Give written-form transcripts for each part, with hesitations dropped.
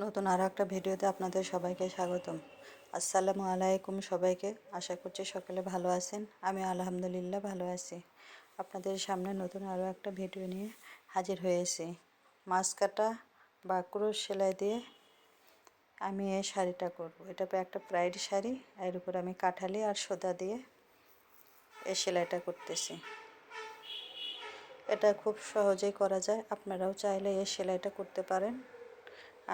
নতুন আরও একটা ভিডিওতে আপনাদের সবাইকে স্বাগতম। আসসালামু আলাইকুম সবাইকে। আশা করছি সকলে ভালো আছেন। আমি আলহামদুলিল্লাহ ভালো আছি। আপনাদের সামনে নতুন আরও একটা ভিডিও নিয়ে হাজির হয়েছি। মাছ কাটা বা ক্রোশ সেলাই দিয়ে আমি এই শাড়িটা করব। এটা একটা প্রাইড শাড়ি, এর উপর আমি কাঁঠালি আর সুতা দিয়ে এই সেলাইটা করতেছি। এটা খুব সহজেই করা যায়, আপনারাও চাইলে এই সেলাইটা করতে পারেন।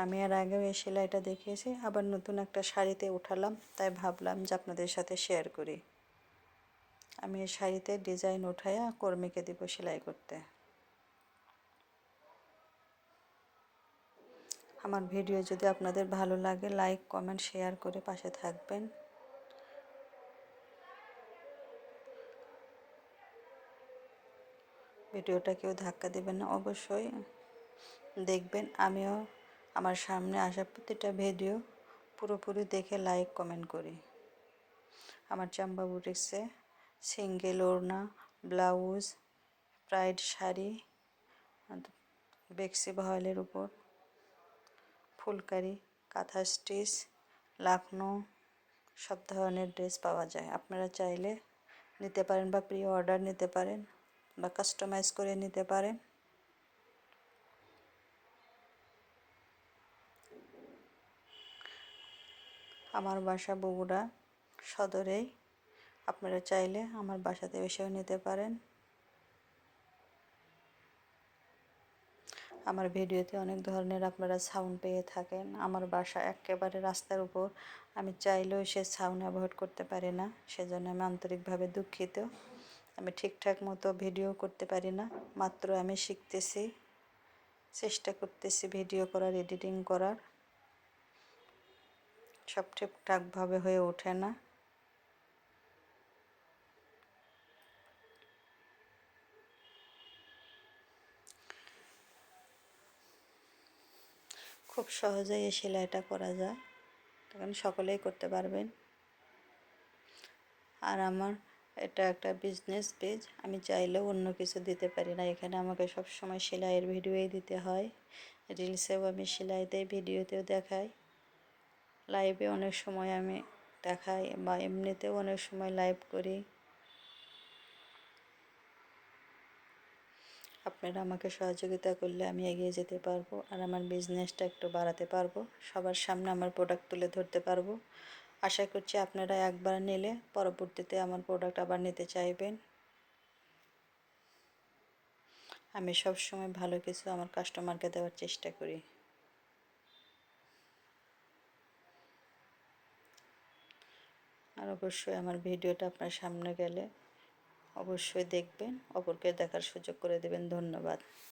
আমি আর আগেও এই সেলাইটা দেখিয়েছি, আবার নতুন একটা শাড়িতে উঠালাম, তাই ভাবলাম যে আপনাদের সাথে শেয়ার করি। আমি এই শাড়িতে ডিজাইন উঠাইয়া কর্মীকে দিব সেলাই করতে। আমার ভিডিও যদি আপনাদের ভালো লাগে, লাইক কমেন্ট শেয়ার করে পাশে থাকবেন। ভিডিওটা কেউ ধাক্কা দেবেন না, অবশ্যই দেখবেন। আমিও আমার সামনে আসা প্রতিটা ভিডিও পুরোপুরি দেখে লাইক কমেন্ট করি। আমার চাম্বা বুটিক্সে সিঙ্গেল ওড়না, ব্লাউজ, প্রাইড শাড়ি, বেক্সি ভয়েলের উপর ফুলকারি, কাঁথা স্টিচ, লাকনো সব ধরনের ড্রেস পাওয়া যায়। আপনারা চাইলে নিতে পারেন বা প্রি অর্ডার নিতে পারেন বা কাস্টমাইজ করে নিতে পারেন। আমার বাসা বগুড়া সদরেই। আপনারা চাইলে আমার বাসাতে এসেও নিতে পারেন। আমার ভিডিওতে অনেক ধরনের আপনারা সাউন্ড পেয়ে থাকেন। আমার বাসা একেবারে রাস্তার উপর, আমি চাইলেও সে সাউন্ড অ্যাভয়েড করতে পারি না, সেজন্য আমি আন্তরিকভাবে দুঃখিত। আমি ঠিকঠাক মতো ভিডিও করতে পারি না, মাত্র আমি শিখতেছি, চেষ্টা করতেছি ভিডিও করার, এডিটিং করার, সব ঠিকঠাকভাবে হয়ে ওঠে না। খুব সহজেই এই সেলাইটা করা যায়, তখন সকলেই করতে পারবেন। আর আমার এটা একটা বিজনেস পেজ, আমি চাইলেও অন্য কিছু দিতে পারি না। এখানে আমাকে সব সময় সেলাইয়ের ভিডিওই দিতে হয়। রিলসেও আমি সেলাই দেই, ভিডিওতেও দেখাই, লাইভে অনেক সময় আমি দেখাই, বা এমনিতেও অনেক সময় লাইভ করি। আপনারা আমাকে সহযোগিতা করলে আমি এগিয়ে যেতে পারবো, আর আমার বিজনেসটা একটু বাড়াতে পারবো, সবার সামনে আমার প্রোডাক্ট তুলে ধরতে পারবো। আশা করছি আপনারা একবার নিলে পরবর্তীতে আমার প্রোডাক্ট আবার নিতে চাইবেন। আমি সব সময় ভালো কিছু আমার কাস্টমারকে দেওয়ার চেষ্টা করি। আর অবশ্যই আমার ভিডিওটা আপনার সামনে গেলে অবশ্যই দেখবেন, অপরকে দেখার সুযোগ করে দেবেন। ধন্যবাদ।